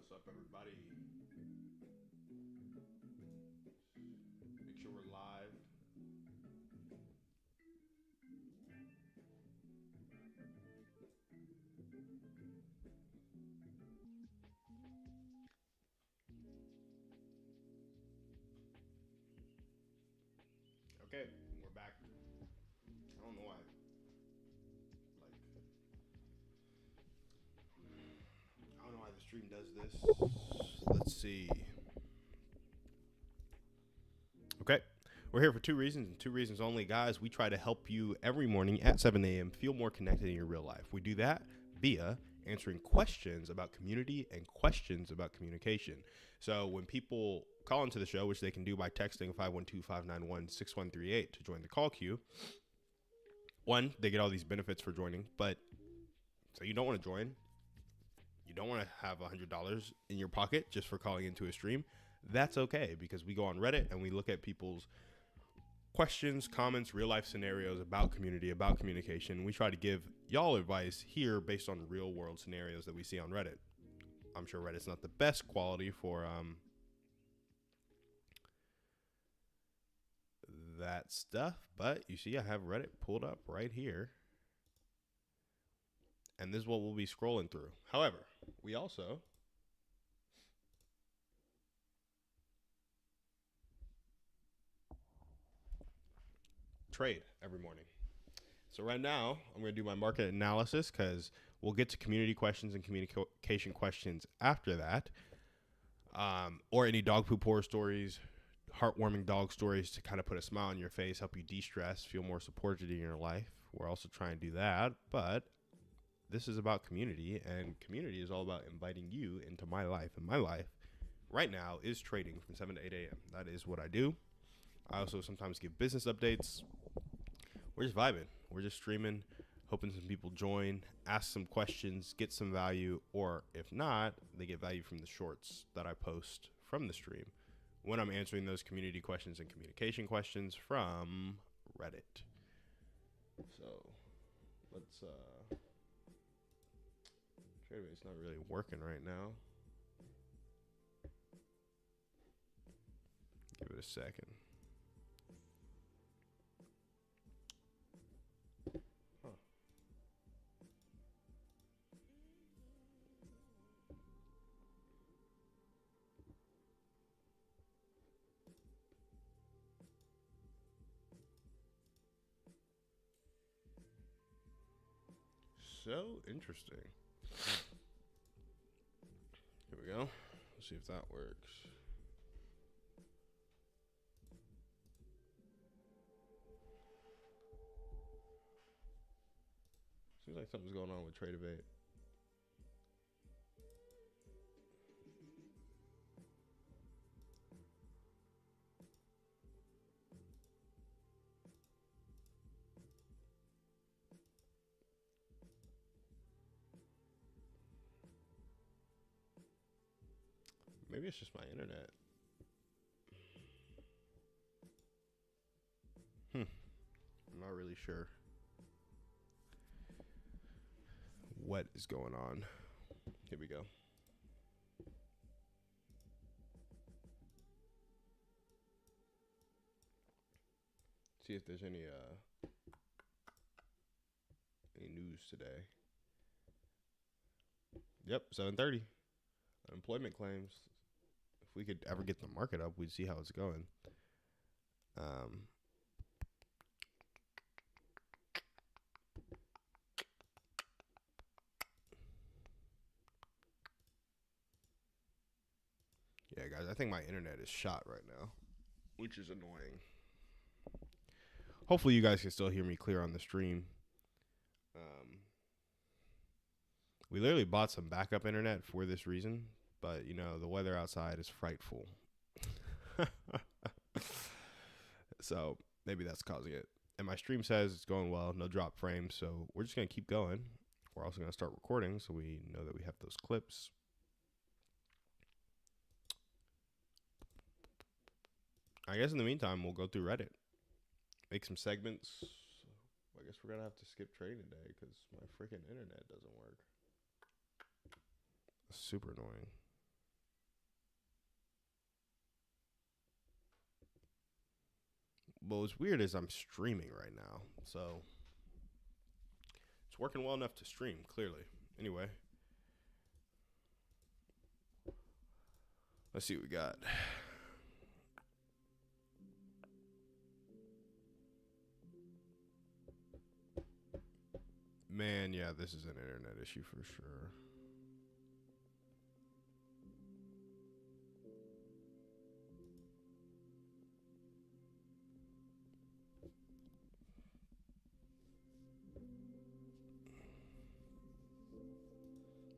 What's up, everybody? Make sure we're live. Okay, we're back. I don't know why. Like, I don't know why the stream does this. Let's see. Okay. We're here for two reasons and two reasons only, guys. We try to help you every morning at 7 a.m. feel more connected in your real life. We do that via answering questions about community and questions about communication. So when people call into the show, which they can do by texting 512-591-6138 to join the call queue, one, they get all these benefits for joining, but so you don't want to join, you don't want to have $100 in your pocket just for calling into a stream, that's okay, because we go on Reddit and we look at people's questions, comments, real life scenarios about community, about communication. We try to give y'all advice here based on real world scenarios that we see on Reddit. I'm sure Reddit's not the best quality for that stuff, but you see I have Reddit pulled up right here, and this is what we'll be scrolling through. However, we also trade every morning. So right now, I'm going to do my market analysis because we'll get to community questions and communication questions after that, or any dog poop horror stories, heartwarming dog stories to kind of put a smile on your face, help you de-stress, feel more supported in your life. We're also trying to do that, but this is about community, and community is all about inviting you into my life, and my life right now is trading from 7 to 8 a.m. That is what I do. I also sometimes give business updates. We're just vibing. We're just streaming, hoping some people join, ask some questions, get some value, or if not, they get value from the shorts that I post from the stream when I'm answering those community questions and communication questions from Reddit. So let's TradeAway's not really working right now. Give it a second. Huh. So interesting. Here we go. Let's see if that works. Seems like something's going on with TradeAway. Maybe it's just my internet. I'm not really sure what is going on. Here we go. See if there's any news today. Yep, 7:30. Unemployment claims. If we could ever get the market up, we'd see how it's going. Yeah, guys, I think my internet is shot right now, which is annoying. Hopefully you guys can still hear me clear on the stream. We literally bought some backup internet for this reason, but, you know, the weather outside is frightful. So maybe that's causing it. And my stream says it's going well, no drop frames, so we're just going to keep going. We're also going to start recording so we know that we have those clips. I guess in the meantime, we'll go through Reddit, make some segments. I guess we're going to have to skip trading today because my freaking internet doesn't work. Super annoying. But what's weird is I'm streaming right now, so it's working well enough to stream, clearly. Anyway, let's see what we got. Man, yeah, this is an internet issue for sure.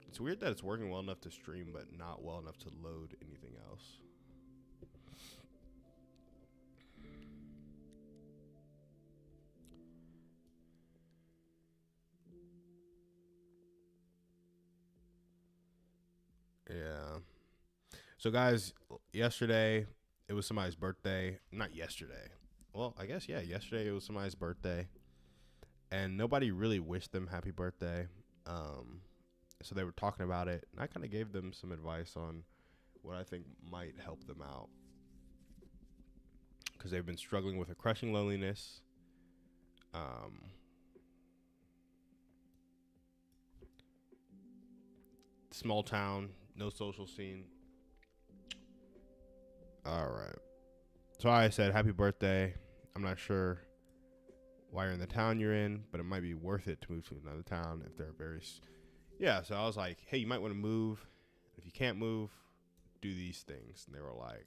It's weird that it's working well enough to stream, but not well enough to load anything else. Yeah. So, guys, yesterday it was somebody's birthday. Not yesterday. Well, I guess, yeah, yesterday it was somebody's birthday. And nobody really wished them happy birthday. So they were talking about it. And I kind of gave them some advice on what I think might help them out. Because they've been struggling with a crushing loneliness. Small town, no social scene. All right. So I said, happy birthday. I'm not sure why you're in the town you're in, but it might be worth it to move to another town if they're very... Yeah, so I was like, hey, you might want to move. If you can't move, do these things. And they were like...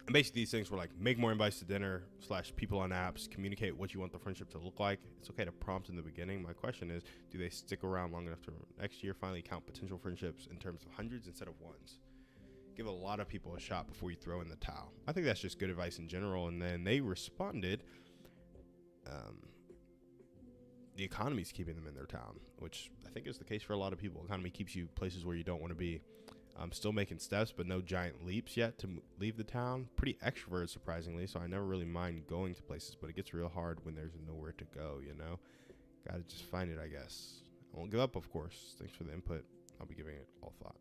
And basically these things were like, make more invites to dinner / people on apps, communicate what you want the friendship to look like. It's okay to prompt in the beginning. My question is, do they stick around long enough to next year finally count potential friendships in terms of hundreds instead of ones? Give a lot of people a shot before you throw in the towel. I think that's just good advice in general. And then they responded, the economy's keeping them in their town, which I think is the case for a lot of people. Economy keeps you places where you don't want to be. Still making steps, but no giant leaps yet to leave the town. Pretty extroverted, surprisingly, so I never really mind going to places, but it gets real hard when there's nowhere to go, you know? Gotta just find it, I guess. I won't give up, of course. Thanks for the input. I'll be giving it all thought.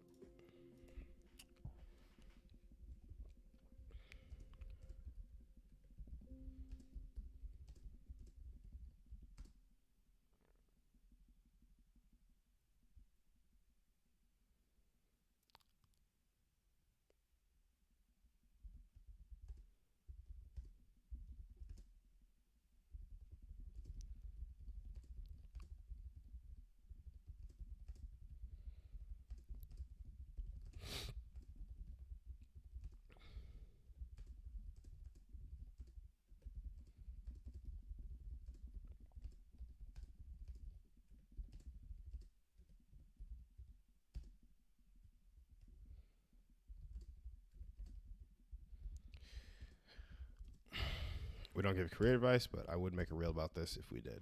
We don't give career advice, but I would make a reel about this if we did.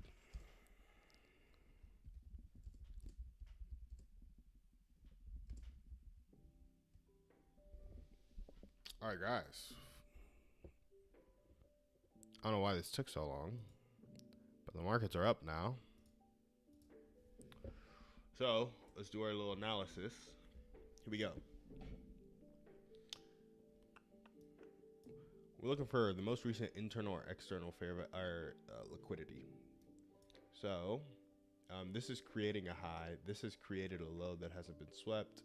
All right, guys. I don't know why this took so long, but the markets are up now. So let's do our little analysis. Here we go. We're looking for the most recent internal or external liquidity. So this is creating a high. This has created a low that hasn't been swept.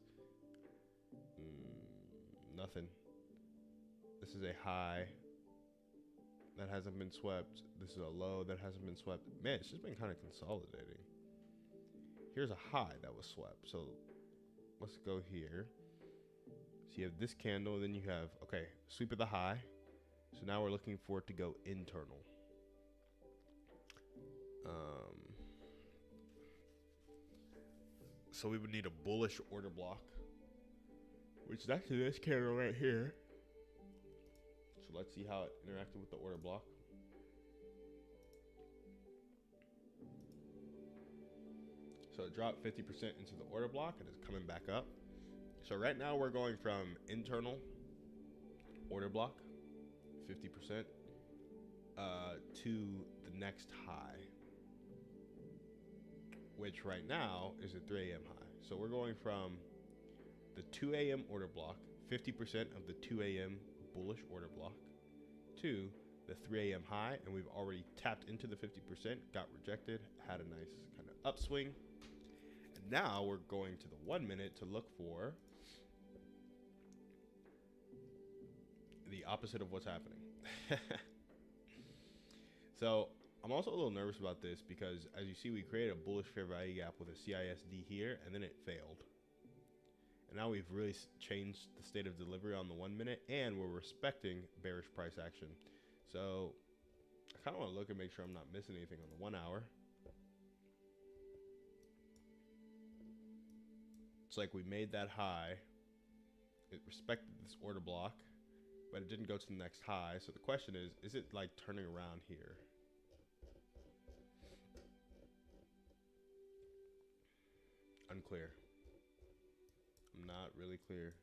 Nothing. This is a high that hasn't been swept. This is a low that hasn't been swept. Man, it's just been kind of consolidating. Here's a high that was swept. So let's go here. So you have this candle, and then you have, okay, sweep of the high. So now we're looking for it to go internal. So we would need a bullish order block, which is actually this candle right here. So let's see how it interacted with the order block. So it dropped 50% into the order block and it's coming back up. So right now we're going from internal order block, 50%, to the next high, which right now is a 3 a.m. high. So we're going from the 2 a.m. order block, 50% of the 2 a.m. bullish order block, to the 3 a.m. high, and we've already tapped into the 50%, got rejected, had a nice kind of upswing. And now we're going to the 1 minute to look for the opposite of what's happening. So I'm also a little nervous about this because, as you see, we created a bullish fair value gap with a CISD here, and then it failed. And now we've really changed the state of delivery on the 1 minute, and we're respecting bearish price action. So I kind of want to look and make sure I'm not missing anything on the 1 hour. It's like we made that high. It respected this order block, but it didn't go to the next high. So the question is it like turning around here? Unclear. I'm not really clear.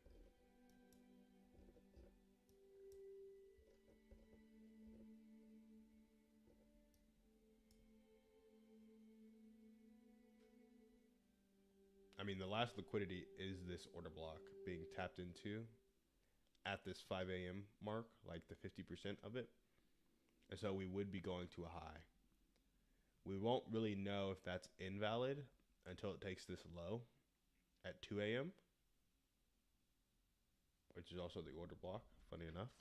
I mean, the last liquidity is this order block being tapped into at this 5 a.m. mark, like the 50% of it. And so we would be going to a high. We won't really know if that's invalid until it takes this low at 2 a.m., which is also the order block, funny enough.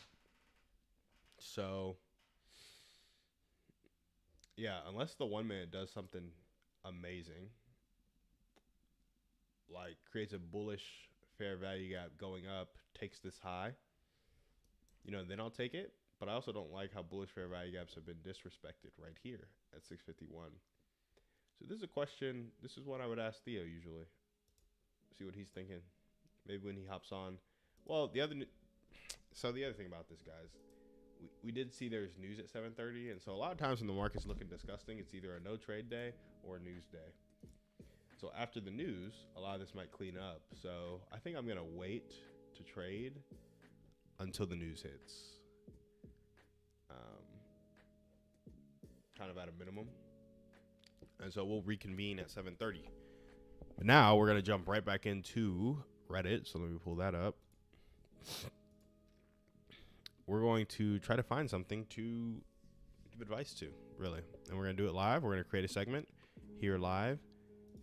So, yeah, unless the 1 minute does something amazing, like creates a bullish fair value gap going up, takes this high, then I'll take it. But I also don't like how bullish fair value gaps have been disrespected right here at 651. So this is a question. This is what I would ask Theo usually. See what he's thinking. Maybe when he hops on. Well, the other thing about this, guys, we did see there's news at 7:30, and so a lot of times when the market's looking disgusting, it's either a no trade day or a news day. So after the news, a lot of this might clean up. So I think I'm gonna wait to trade until the news hits, kind of at a minimum. And so we'll reconvene at 7:30. But now we're gonna jump right back into Reddit. So let me pull that up. We're going to try to find something to give advice to, really. And we're going to do it live. We're going to create a segment here live.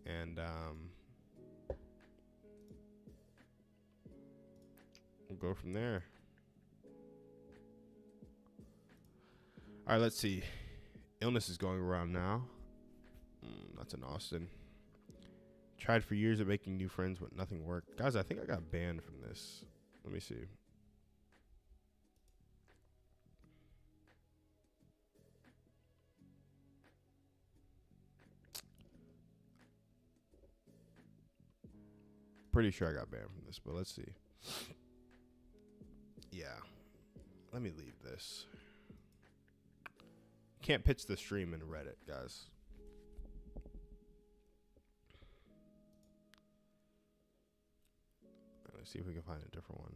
And we'll go from there. All right, let's see. Illness is going around now. That's in Austin. Tried for years at making new friends, but nothing worked. Guys, I think I got banned from this. Let me see. Pretty sure I got banned from this, but let's see. Yeah. Let me leave this. Can't pitch the stream in Reddit, guys. Let's see if we can find a different one.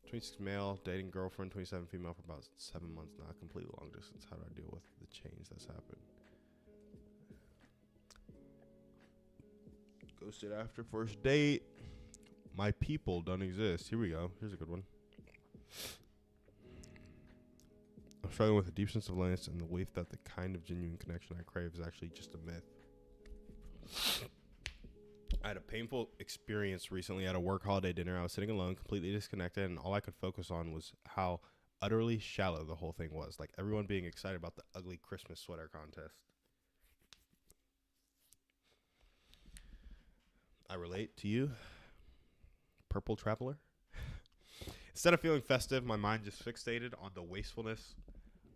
26 male, dating girlfriend, 27 female for about 7 months now. Completely long distance. How do I deal with the change that's happened? Ghosted after first date. My people don't exist. Here we go. Here's a good one. I'm struggling with a deep sense of loneliness and the belief that the kind of genuine connection I crave is actually just a myth. I had a painful experience recently at a work holiday dinner. I was sitting alone, completely disconnected, and all I could focus on was how utterly shallow the whole thing was. Like everyone being excited about the ugly Christmas sweater contest. I relate to you, purple traveler. Instead of feeling festive, my mind just fixated on the wastefulness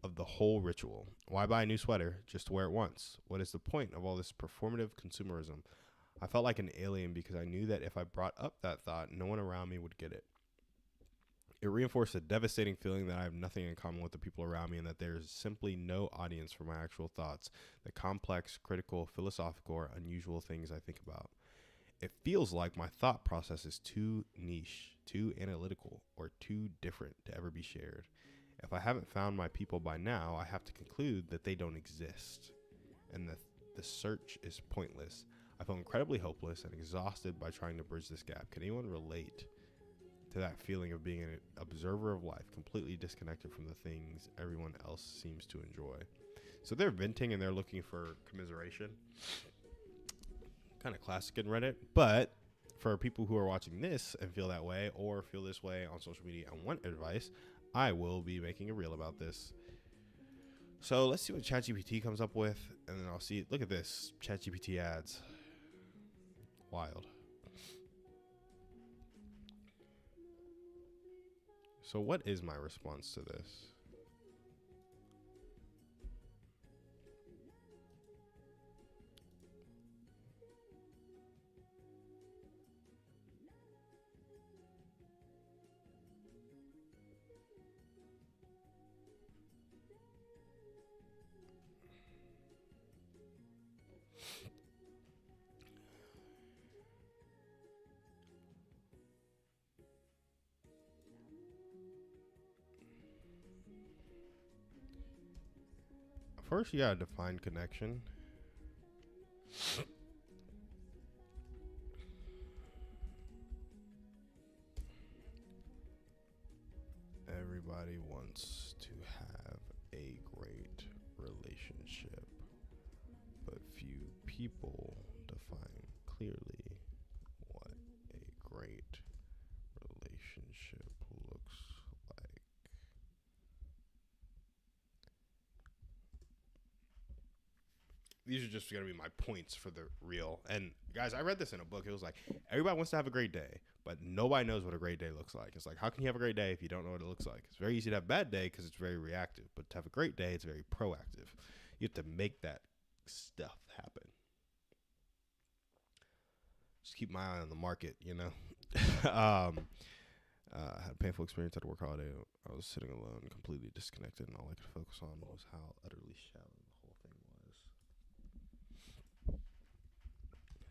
of the whole ritual. Why buy a new sweater just to wear it once? What is the point of all this performative consumerism? I felt like an alien because I knew that if I brought up that thought, no one around me would get it. It reinforced a devastating feeling that I have nothing in common with the people around me and that there is simply no audience for my actual thoughts, the complex, critical, philosophical, or unusual things I think about. It feels like my thought process is too niche, too analytical, or too different to ever be shared. If I haven't found my people by now, I have to conclude that they don't exist and that the search is pointless. I feel incredibly hopeless and exhausted by trying to bridge this gap. Can anyone relate to that feeling of being an observer of life, completely disconnected from the things everyone else seems to enjoy. So they're venting and they're looking for commiseration. Kind of classic in Reddit. But for people who are watching this and feel that way or feel this way on social media and want advice, I will be making a reel about this. So let's see what ChatGPT comes up with, and then I'll see. Look at this. ChatGPT ads. Wild. So what is my response to this? First, you gotta define connection. Everybody wants to have a great relationship, but few people define clearly what a great relationship looks like. These are just going to be my points for the reel. And guys, I read this in a book. It was like, everybody wants to have a great day, but nobody knows what a great day looks like. It's like, how can you have a great day if you don't know what it looks like? It's very easy to have a bad day because it's very reactive, but to have a great day, it's very proactive. You have to make that stuff happen. Just keep my eye on the market, you know. I had a painful experience at a work holiday. I was sitting alone, completely disconnected, and all I could focus on was how utterly shallow the whole thing was.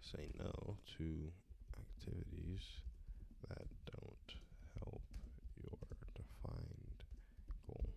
Say no to activities that don't help your defined goal.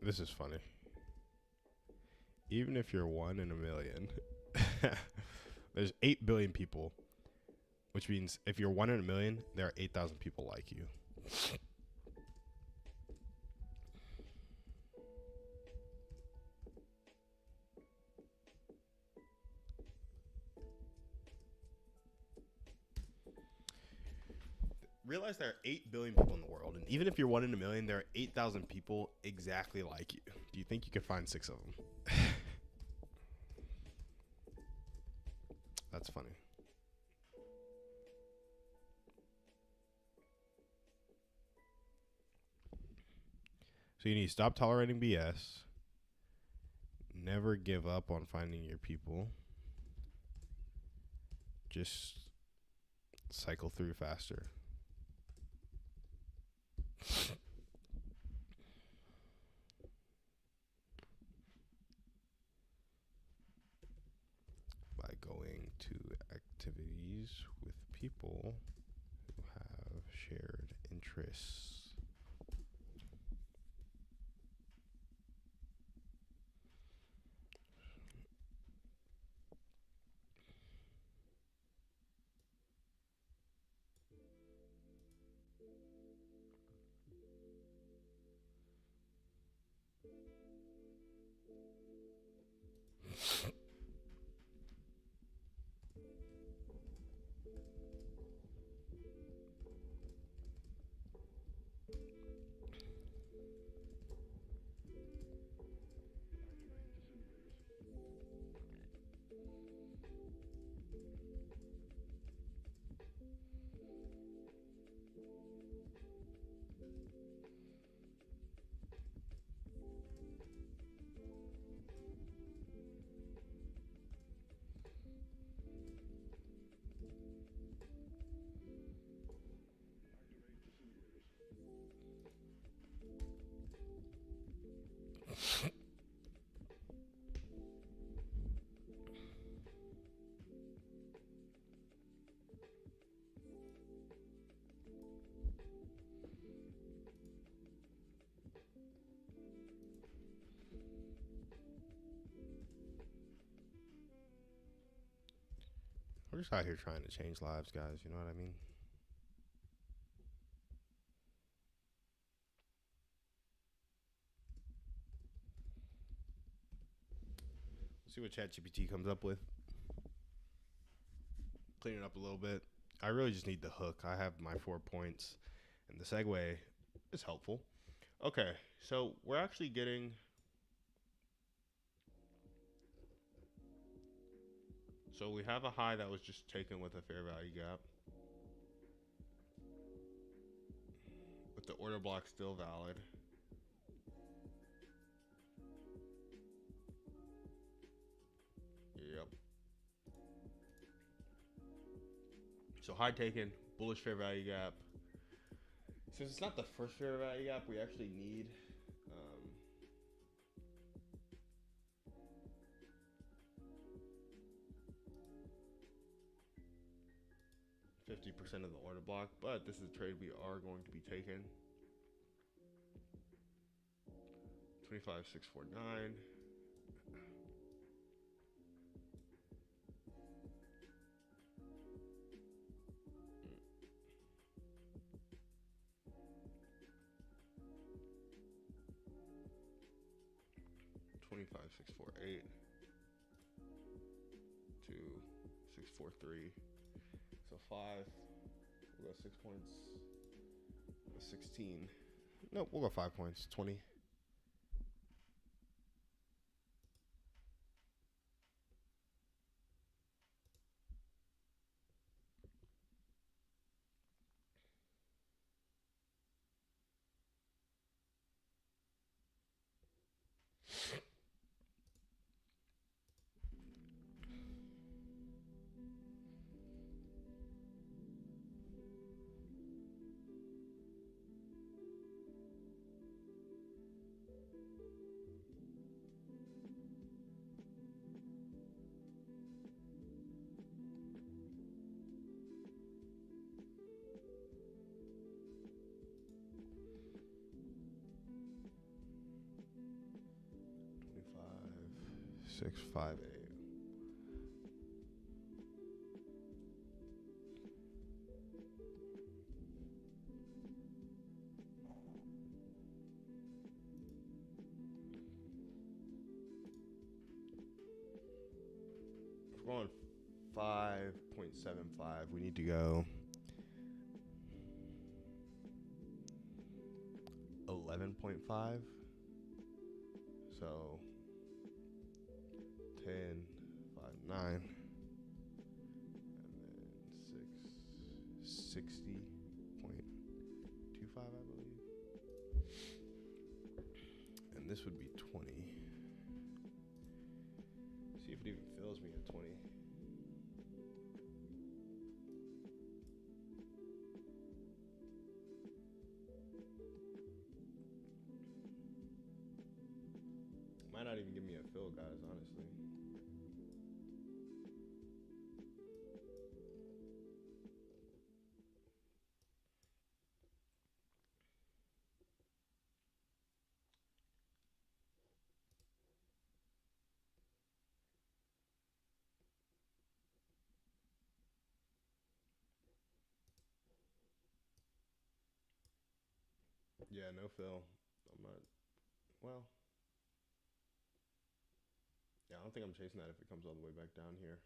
This is funny. Even if you're one in a million, there's 8 billion people, which means if you're one in a million, there are 8,000 people like you. Realize there are 8 billion people in the world, and even if you're one in a million, there are 8,000 people exactly like you. Do you think you could find 6 of them? That's funny. So you need to stop tolerating BS. Never give up on finding your people. Just cycle through faster. By going to activities with people who have shared interests. We're just out here trying to change lives, guys. You know what I mean? See what ChatGPT comes up with. Clean it up a little bit. I really just need the hook. I have my 4 points, and the segue is helpful. Okay, so we're actually getting. So we have a high that was just taken with a fair value gap, with the order block still valid. Yep. So high taken, bullish fair value gap. Since it's not the first fair value gap, we actually need 50% of the order block, but this is a trade we are going to be taking. 25,649. Twenty-five, 648, 2, 643. So 5. We'll go 6 points. 16. Nope, we'll go 5 points. 20. Six, 5, 8. We're going 5.75. We need to go 11.5. So 10, 5, 9, and then 60.25, I believe. And this would be 20. See if it even fills me at 20. Might not even give me a fill, guys, honestly. Yeah, no fill. I'm not. Well, yeah, I don't think I'm chasing that if it comes all the way back down here.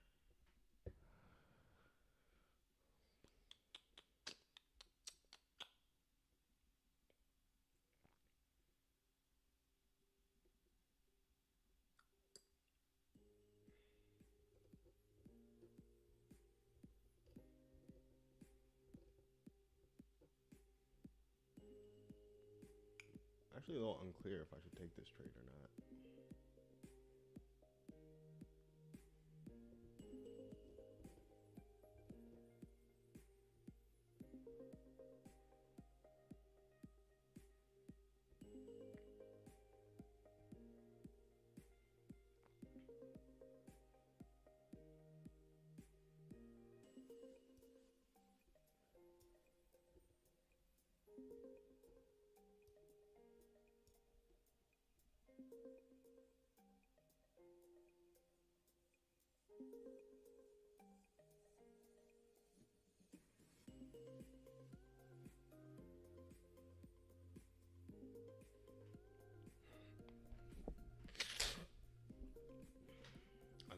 Actually, a little unclear if I should take this trade or not.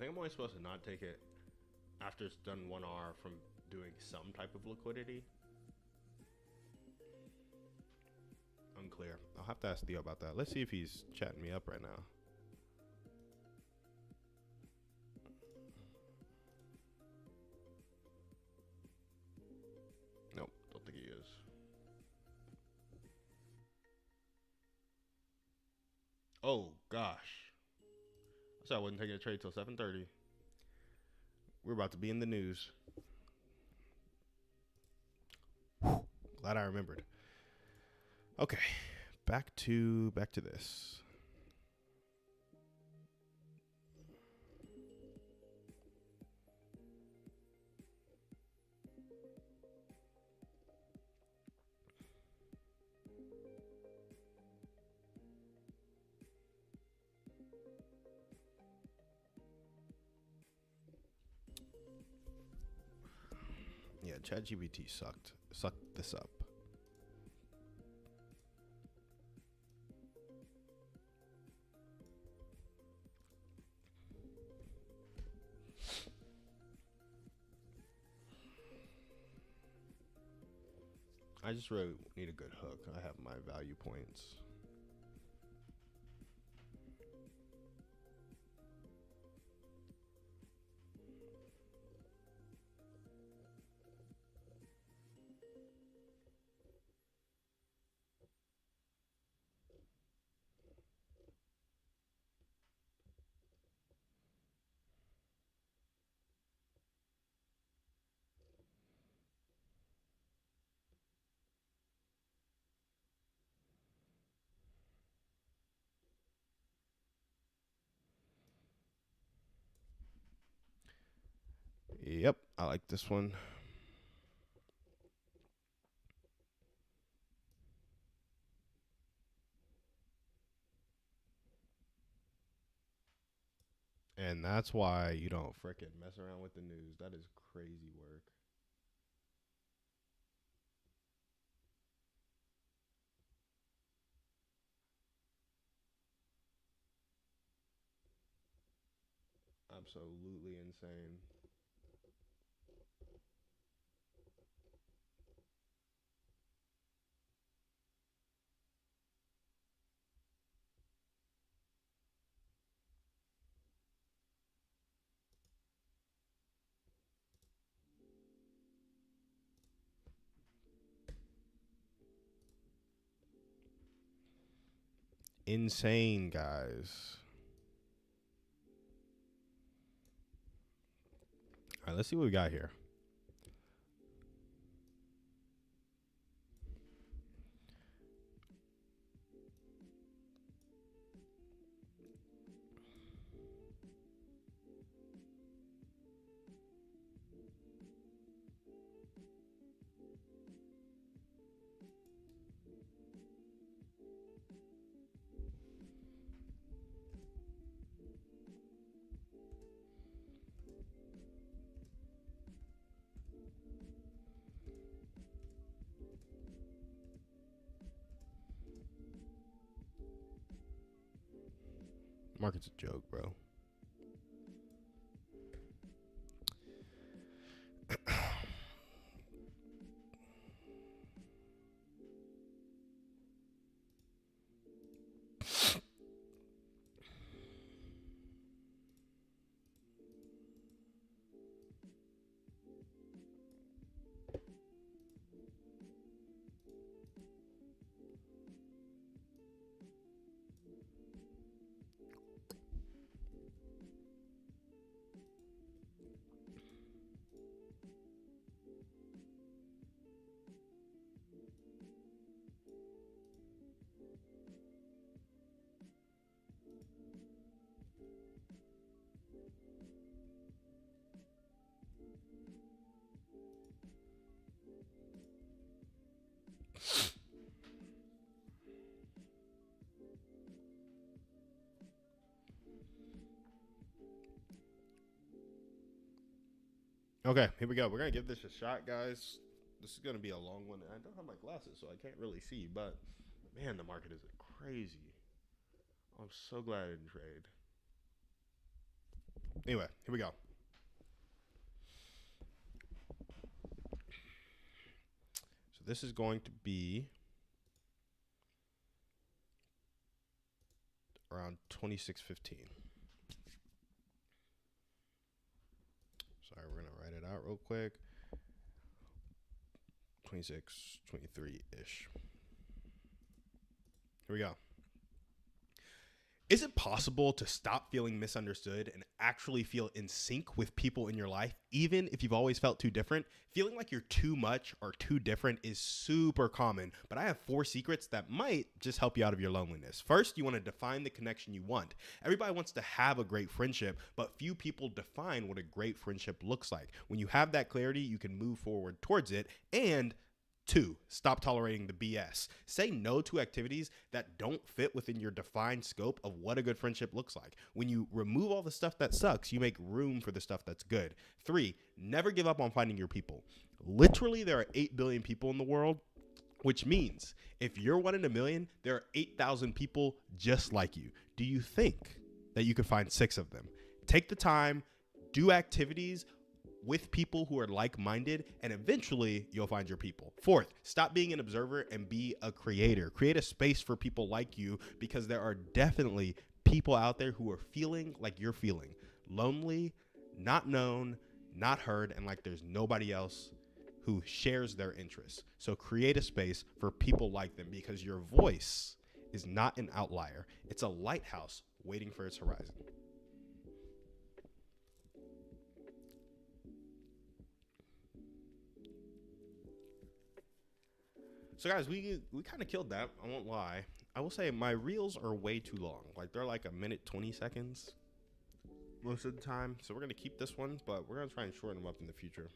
think I'm only supposed to not take it after it's done 1 hour from doing some type of liquidity. Unclear. I'll have to ask Theo about that. Let's see if he's chatting me up right now. Nope, don't think he is. Oh gosh, I said I wasn't taking a trade till 7:30. We're about to be in the news. Whew, glad I remembered. Okay, back to this. Yeah, ChatGPT sucked this up. I just really need a good hook. I have my value points. Yep, I like this one. And that's why you don't frickin' mess around with the news. That is crazy work. Absolutely insane. Insane, guys. All right, let's see what we got here. Market's a joke, bro. Okay, here we go. We're going to give this a shot, guys. This is going to be a long one. I don't have my glasses, so I can't really see, but man, the market is crazy. I'm so glad I didn't trade. Anyway, here we go. So this is going to be around 26:15. Sorry, we're going to write it out real quick. 26, 23-ish. Here we go. Is it possible to stop feeling misunderstood and actually feel in sync with people in your life, even if you've always felt too different? Feeling like you're too much or too different is super common, but I have 4 secrets that might just help you out of your loneliness. First, you want to define the connection you want. Everybody wants to have a great friendship, but few people define what a great friendship looks like. When you have that clarity, you can move forward towards it. And 2, stop tolerating the BS. Say no to activities that don't fit within your defined scope of what a good friendship looks like. When you remove all the stuff that sucks, you make room for the stuff that's good. 3, never give up on finding your people. Literally, there are 8 billion people in the world, which means if you're 1 in a million, there are 8,000 people just like you. Do you think that you could find 6 of them? Take the time, do activities with people who are like-minded, and eventually you'll find your people. 4th, stop being an observer and be a creator. Create a space for people like you, because there are definitely people out there who are feeling like you're feeling. Lonely, not known, not heard, and like there's nobody else who shares their interests. So create a space for people like them, because your voice is not an outlier. It's a lighthouse waiting for its horizon. So guys, we kind of killed that. I won't lie. I will say my reels are way too long. Like they're like a minute 20 seconds most of the time. So we're gonna keep this one, but we're gonna try and shorten them up in the future.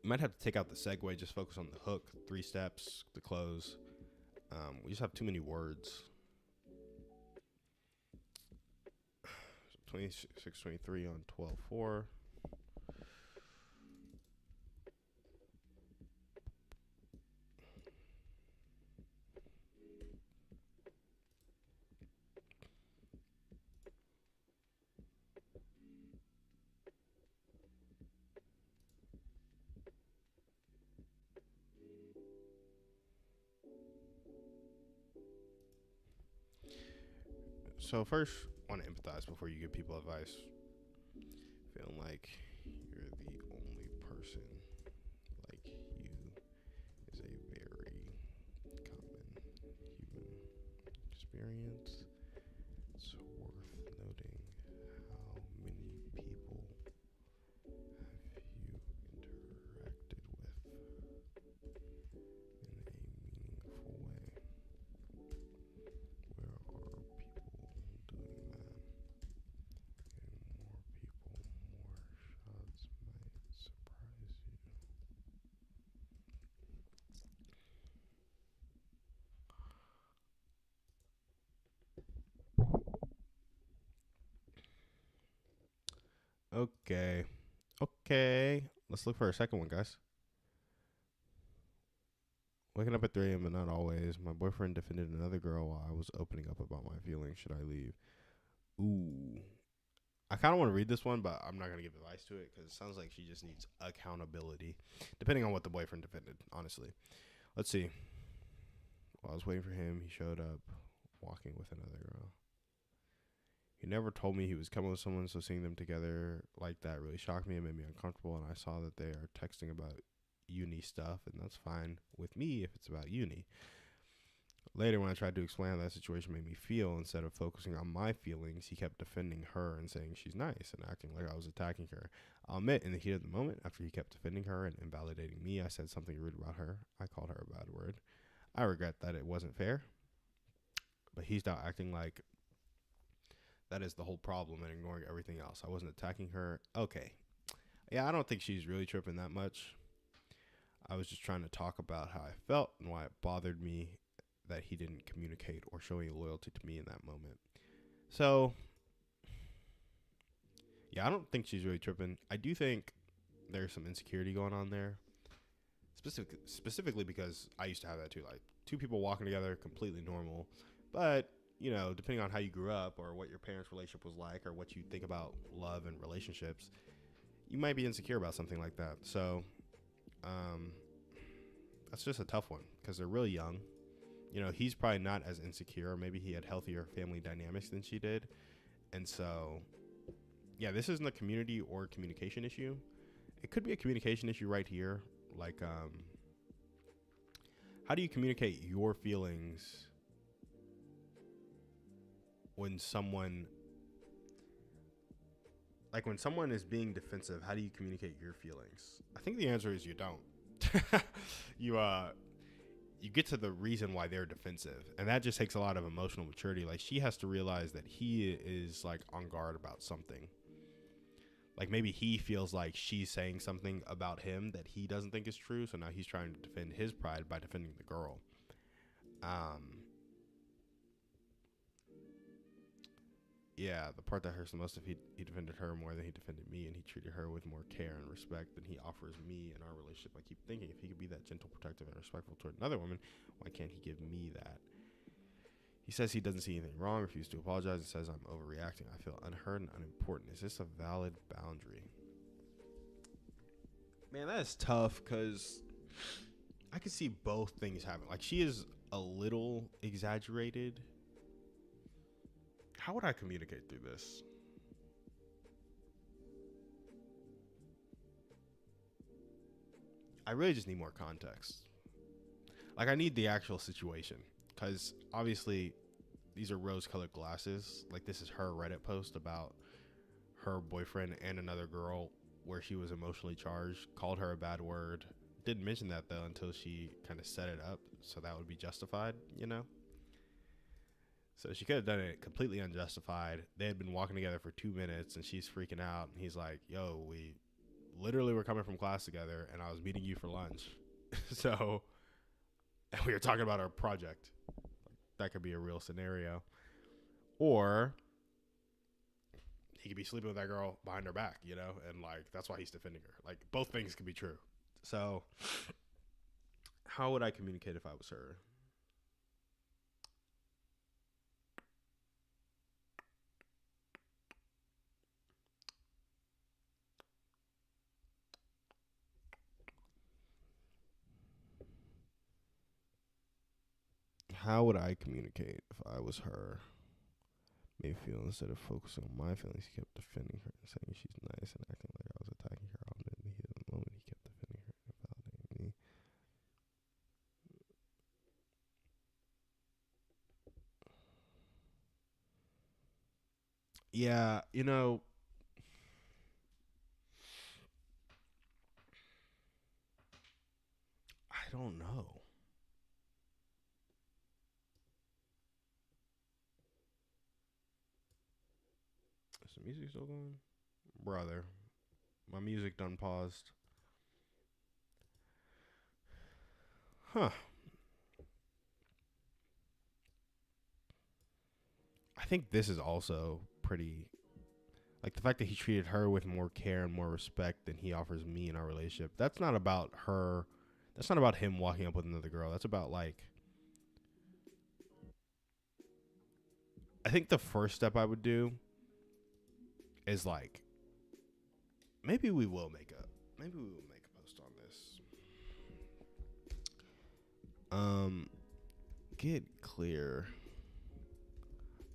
Might have to take out the segue. Just focus on the hook, 3 steps, the close. We just have too many words. So 26, 23 on 12:4. So first, want to empathize before you give people advice. Feeling like you're the only person like you is a very common human experience. It's worth noting how many people have you interacted with in a meaningful way. Where are people doing that? Getting more people, more shots might surprise you. Okay. Okay. Let's look for a second one, guys. Waking up at 3 a.m. but not always. My boyfriend defended another girl while I was opening up about my feelings. Should I leave? Ooh. I kind of want to read this one, but I'm not going to give advice to it because it sounds like she just needs accountability, depending on what the boyfriend defended, honestly. Let's see. While I was waiting for him, he showed up walking with another girl. He never told me he was coming with someone, so seeing them together like that really shocked me and made me uncomfortable, and I saw that they are texting about uni stuff, and that's fine with me if it's about uni. Later, when I tried to explain how that situation made me feel, instead of focusing on my feelings, he kept defending her and saying she's nice and acting like I was attacking her. I'll admit, in the heat of the moment, after he kept defending her and invalidating me, I said something rude about her. I called her a bad word. I regret that it wasn't fair, but he's now acting like that is the whole problem and ignoring everything else. I wasn't attacking her. Okay. Yeah, I don't think she's really tripping that much. I was just trying to talk about how I felt and why it bothered me that he didn't communicate or show any loyalty to me in that moment. So, yeah, I don't think she's really tripping. I do think there's some insecurity going on there. Specifically because I used to have that too. Like, 2 people walking together, completely normal. But depending on how you grew up or what your parents' relationship was like or what you think about love and relationships, you might be insecure about something like that. So um, that's just a tough one because they're really young. He's probably not as insecure. Maybe he had healthier family dynamics than she did. And so, yeah, this isn't a community or communication issue. It could be a communication issue right here. Like, how do you communicate your feelings when someone is being defensive? How do you communicate your feelings? I think the answer is you don't. You get to the reason why they're defensive, and that just takes a lot of emotional maturity. Like, she has to realize that he is like on guard about something. Like, maybe he feels like she's saying something about him that he doesn't think is true, so now he's trying to defend his pride by defending the girl. Yeah, the part that hurts the most is he defended her more than he defended me, and he treated her with more care and respect than he offers me in our relationship. I keep thinking, if he could be that gentle, protective, and respectful toward another woman, why can't he give me that? He says he doesn't see anything wrong, refuses to apologize, and says I'm overreacting. I feel unheard and unimportant. Is this a valid boundary? Man, that is tough because I could see both things happening. Like, she is a little exaggerated. How would I communicate through this? I really just need more context. Like, I need the actual situation. Because obviously, these are rose-colored glasses. Like, this is her Reddit post about her boyfriend and another girl where she was emotionally charged, called her a bad word. Didn't mention that, though, until she kind of set it up so that would be justified, So she could have done it completely unjustified. They had been walking together for 2 minutes, and she's freaking out. And he's like, yo, we literally were coming from class together, and I was meeting you for lunch. So, and we were talking about our project. That could be a real scenario. Or he could be sleeping with that girl behind her back, and, like, that's why he's defending her. Like, both things could be true. So, how would I communicate if I was her? How would I communicate if I was her? Made feel instead of focusing on my feelings, he kept defending her and saying she's nice and acting like I was attacking her. All in the heat of the moment, he kept defending her and validating me. Yeah, I don't know. Is the music still going? Brother, my music done paused. Huh. I think this is also pretty, like, the fact that he treated her with more care and more respect than he offers me in our relationship. That's not about her. That's not about him walking up with another girl. That's about, like, I think the first step I would do is, like, maybe we will make a post on this. Get clear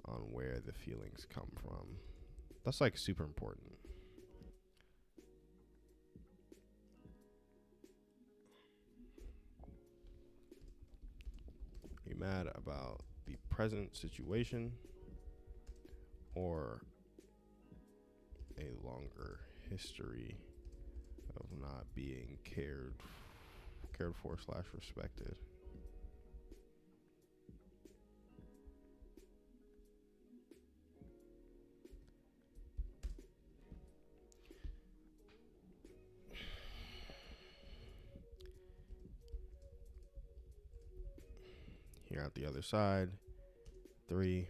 on where the feelings come from. That's, like, super important. Are you mad about the present situation or a longer history of not being cared for / respected? Hear out the other side. 3,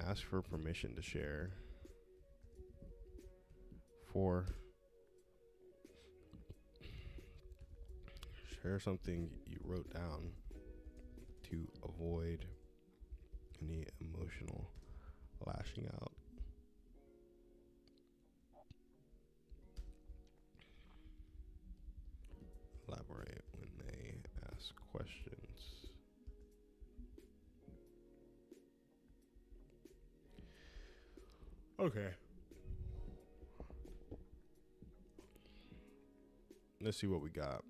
ask for permission to share. 4, share something you wrote down to avoid any emotional lashing out. Elaborate when they ask questions. Okay. Let's see what we got.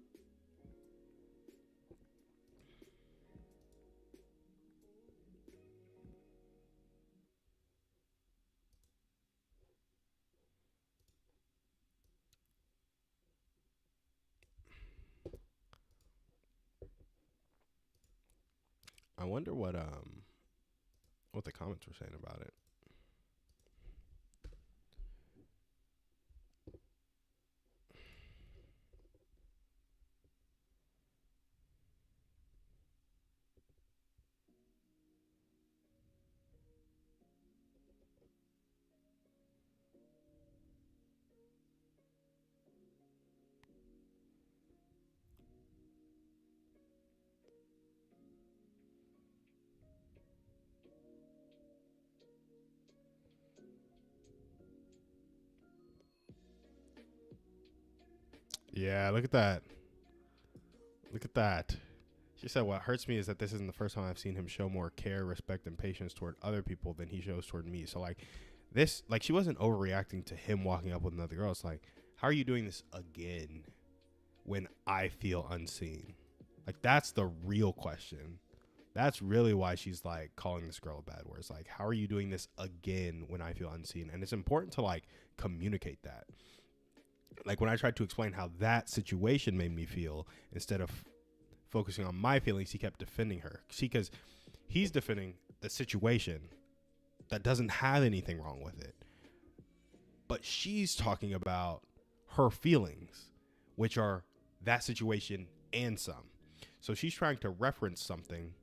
I wonder what the comments were saying about it. Yeah, look at that. Look at that. She said, what hurts me is that this isn't the first time I've seen him show more care, respect, and patience toward other people than he shows toward me. So, like, this, like, she wasn't overreacting to him walking up with another girl. It's like, how are you doing this again when I feel unseen? Like, that's the real question. That's really why she's, like, calling this girl a bad word. It's like, how are you doing this again when I feel unseen? And it's important to, like, communicate that. Like, when I tried to explain how that situation made me feel, instead of focusing on my feelings, he kept defending her. See, because he's defending the situation that doesn't have anything wrong with it. But she's talking about her feelings, which are that situation and some. So she's trying to reference something.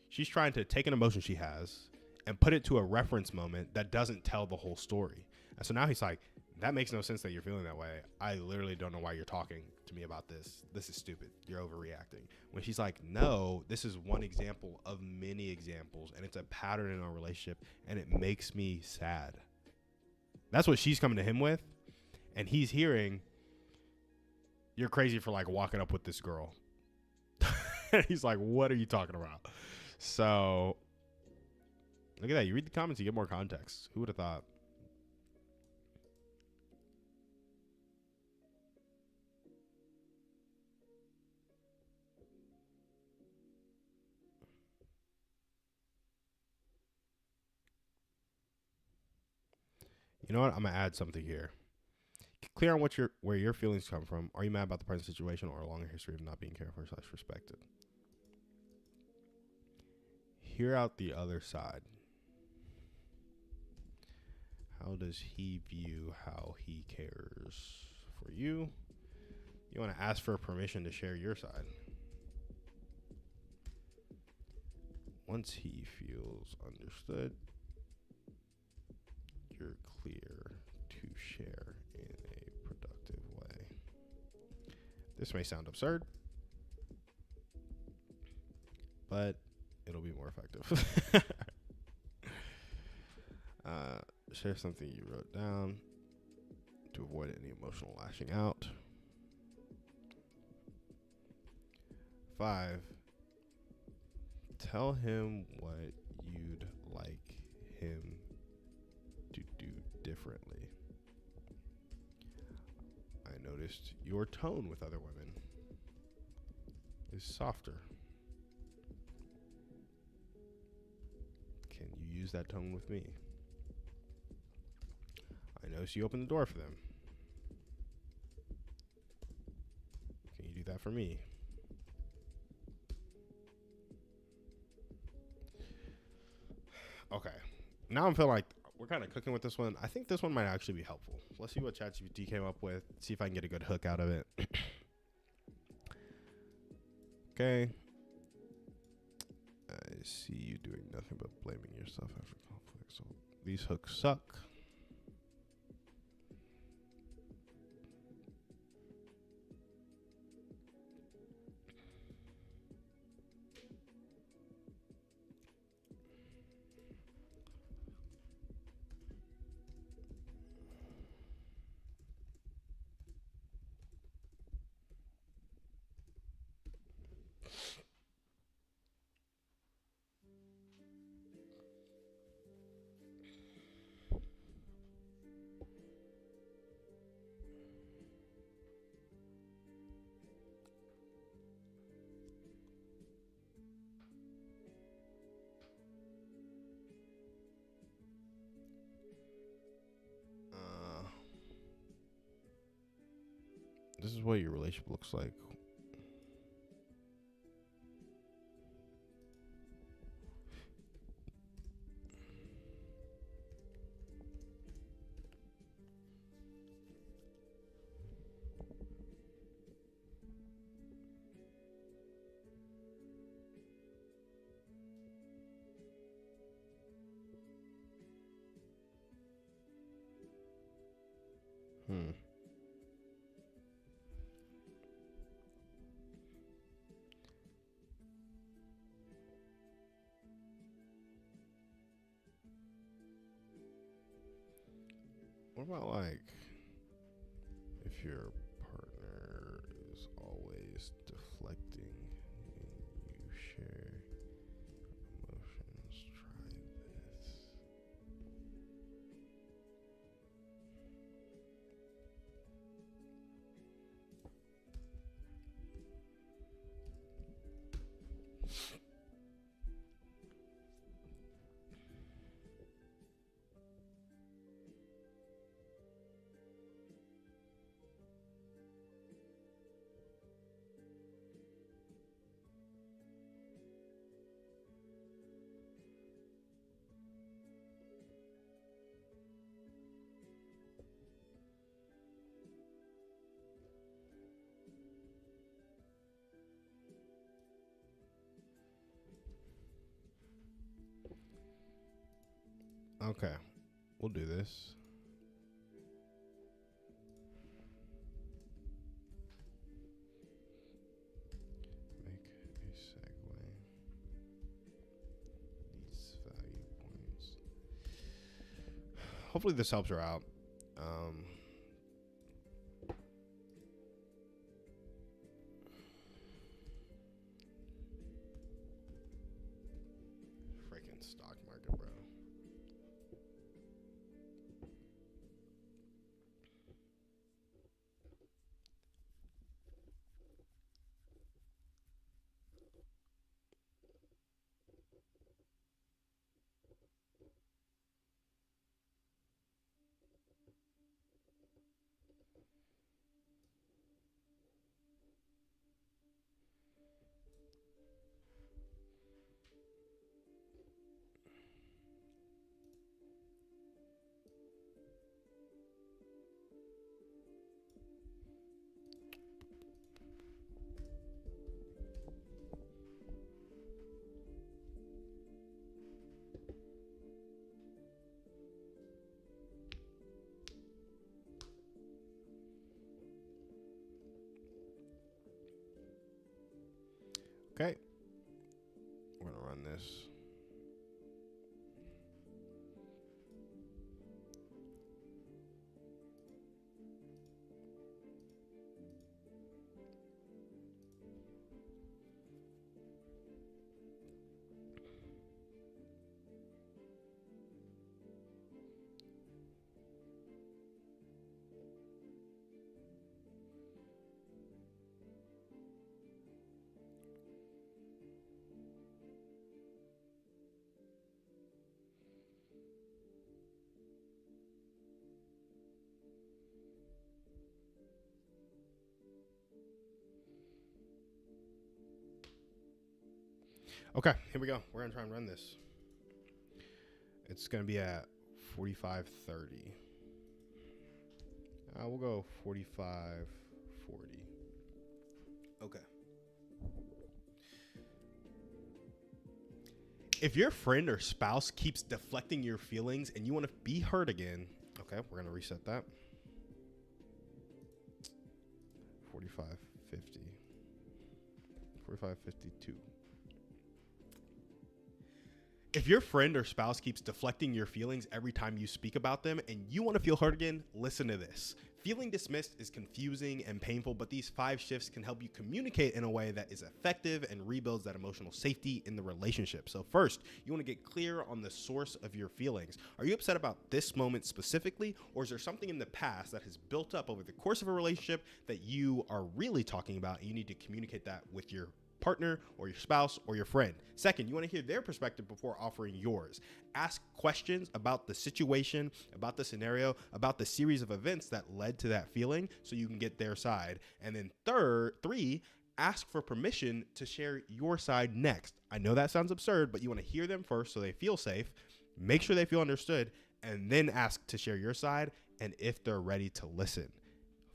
She's trying to take an emotion she has and put it to a reference moment that doesn't tell the whole story. And so now he's like, that makes no sense that you're feeling that way. I literally don't know why you're talking to me about this. This is stupid. You're overreacting. When she's like, no, this is one example of many examples, and it's a pattern in our relationship, and it makes me sad. That's what she's coming to him with. And he's hearing, you're crazy for, like, walking up with this girl. He's like, what are you talking about? So, look at that. You read the comments, you get more context. Who would have thought? You know what? I'm gonna add something here. Clear on where your feelings come from. Are you mad about the present situation or a longer history of not being cared for / respected? Hear out the other side. How does he view how he cares for you? You want to ask for permission to share your side. Once he feels understood, you're clear to share in a productive way. This may sound absurd, but it'll be more effective. Share something you wrote down to avoid any emotional lashing out. 5, tell him what you'd like him to do differently. I noticed your tone with other women is softer. Can you use that tone with me? I noticed you opened the door for them. Can you do that for me? Okay. Now I'm feeling like we're kind of cooking with this one. I think this one might actually be helpful. Let's see what ChatGPT came up with. See if I can get a good hook out of it. Okay. I see you doing nothing but blaming yourself after conflict. So these hooks suck. This is what your relationship looks like. Hmm. What about like if your partner is always deflecting and you share emotions? Try this. Okay, we'll do this. Make a segue. These value points. Hopefully this helps her out. Freaking stock market, bro. Okay, we're gonna run this. Okay, here we go. We're gonna try and run this. It's gonna be at 45:30. We'll go 45:40. Okay. If your friend or spouse keeps deflecting your feelings and you want to be heard again, okay, we're gonna reset that. 45:50. 45:52. If your friend or spouse keeps deflecting your feelings every time you speak about them and you want to feel heard again, listen to this. Feeling dismissed is confusing and painful, but these 5 shifts can help you communicate in a way that is effective and rebuilds that emotional safety in the relationship. So first, you want to get clear on the source of your feelings. Are you upset about this moment specifically, or is there something in the past that has built up over the course of a relationship that you are really talking about and you need to communicate that with your partner or your spouse or your friend. Second, you want to hear their perspective before offering yours. Ask questions about the situation, about the scenario, about the series of events that led to that feeling so you can get their side. And then three, ask for permission to share your side next. I know that sounds absurd, but you want to hear them first so they feel safe, make sure they feel understood, and then ask to share your side and if they're ready to listen.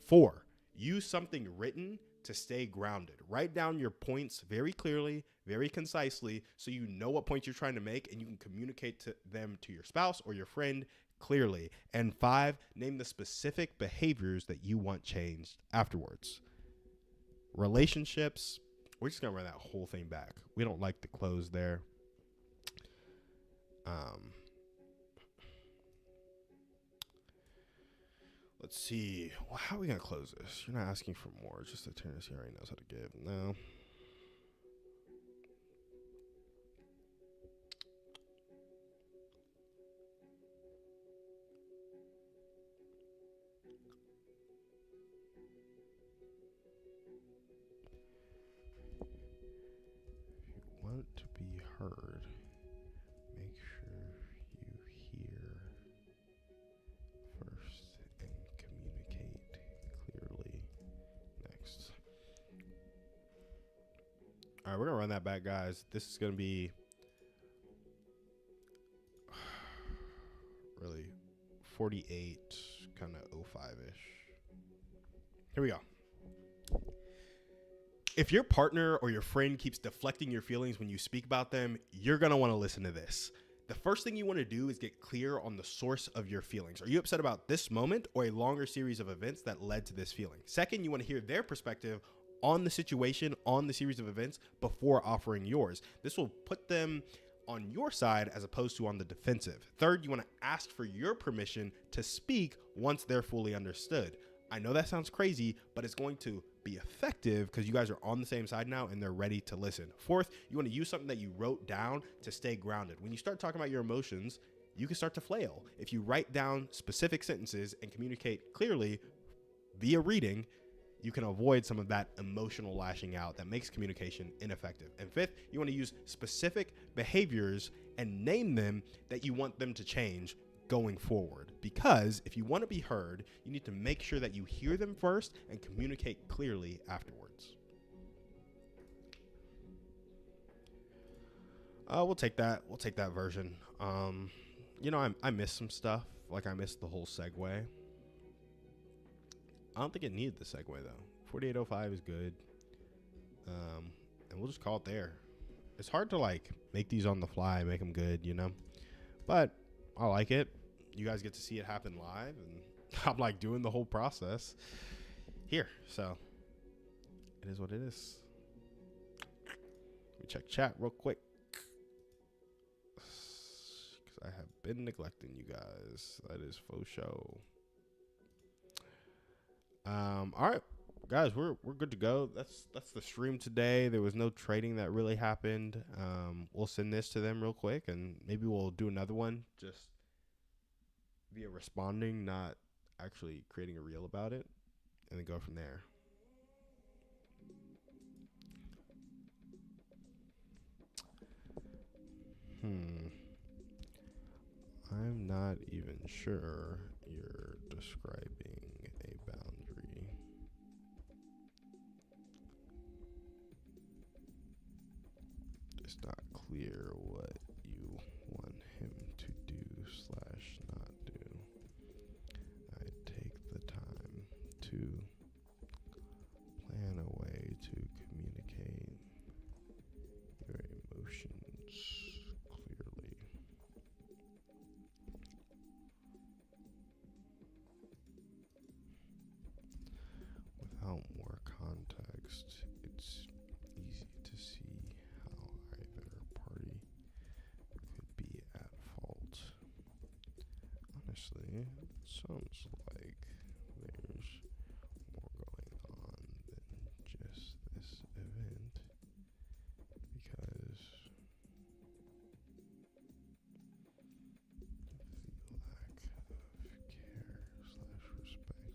4, use something written to stay grounded. Write down your points very clearly, very concisely, so you know what points you're trying to make and you can communicate them to your spouse or your friend clearly. And 5, name the specific behaviors that you want changed afterwards. Relationships, we're just going to run that whole thing back. We don't like the close there. Let's see. Well, how are we going to close this? You're not asking for more. Just the tennis he already knows how to give. No. If you want to be heard, make sure you hear first and communicate clearly next. All right, we're going to run that back, guys. This is going to be really 48, kind of 05-ish. Here we go. If your partner or your friend keeps deflecting your feelings when you speak about them, you're going to want to listen to this. The first thing you want to do is get clear on the source of your feelings. Are you upset about this moment or a longer series of events that led to this feeling? Second, you want to hear their perspective on the situation, on the series of events before offering yours. This will put them on your side as opposed to on the defensive. Third, you want to ask for your permission to speak once they're fully understood. I know that sounds crazy, but it's going to be effective because you guys are on the same side now and they're ready to listen. Fourth, you want to use something that you wrote down to stay grounded. When you start talking about your emotions, you can start to flail. If you write down specific sentences and communicate clearly via reading, you can avoid some of that emotional lashing out that makes communication ineffective. And fifth, you want to use specific behaviors and name them that you want them to change going forward. Because if you want to be heard, you need to make sure that you hear them first and communicate clearly afterwards. We'll take that. We'll take that version. I missed some stuff. Like I missed the whole segue. I don't think it needed the segue though. 4805 is good. And we'll just call it there. It's hard to make these on the fly, make them good, but I like it. You guys get to see it happen live, and I'm doing the whole process here. So it is what it is. Let me check chat real quick, because I have been neglecting you guys. That is faux show. All right, guys, we're good to go. That's the stream today. There was no trading that really happened. We'll send this to them real quick, and maybe we'll do another one just via responding, not actually creating a reel about it, and then go from there. I'm not even sure you're describing a boundary. It's not clear what you want him to do / not do. I take the time to plan a way to communicate your emotions clearly. Without more context, it's easy to see how either party could be at fault. Honestly, it sounds like there's more going on than just this event, because the lack of care / respect.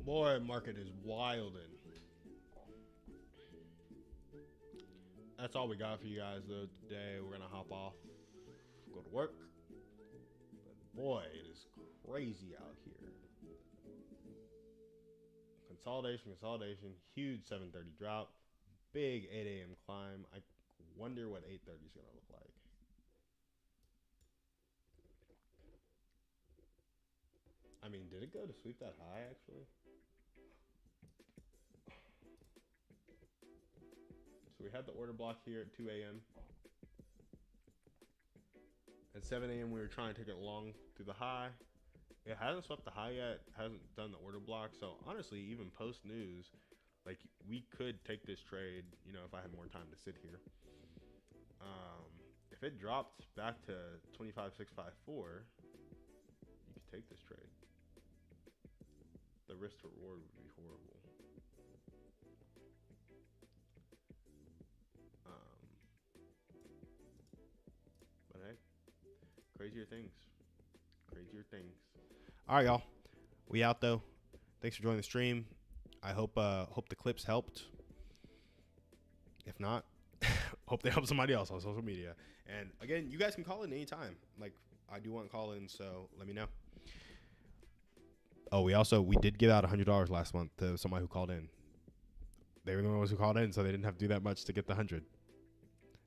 Boy, market is wilding. That's all we got for you guys though today. We're gonna hop off, go to work. But boy, it is crazy out here. Consolidation, huge 7:30 drop, big 8 a.m. climb. I wonder what 8:30 is gonna look like. I mean, did it go to sweep that high actually? So we had the order block here at 2 a.m. At 7 a.m. we were trying to take it long through the high. It hasn't swept the high yet, hasn't done the order block. So honestly, even post news, like we could take this trade, you know, if I had more time to sit here. If it dropped back to 25,654, you could take this trade. The risk to reward would be horrible. But hey, crazier things. All right, y'all. We out though. Thanks for joining the stream. I hope the clips helped. If not, hope they help somebody else on social media. And again, you guys can call in anytime. Like I do want call-ins, so let me know. Oh, we did give out $100 last month to somebody who called in. They were the ones who called in, so they didn't have to do that much to get the 100.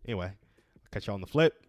Anyway, I'll catch y'all on the flip.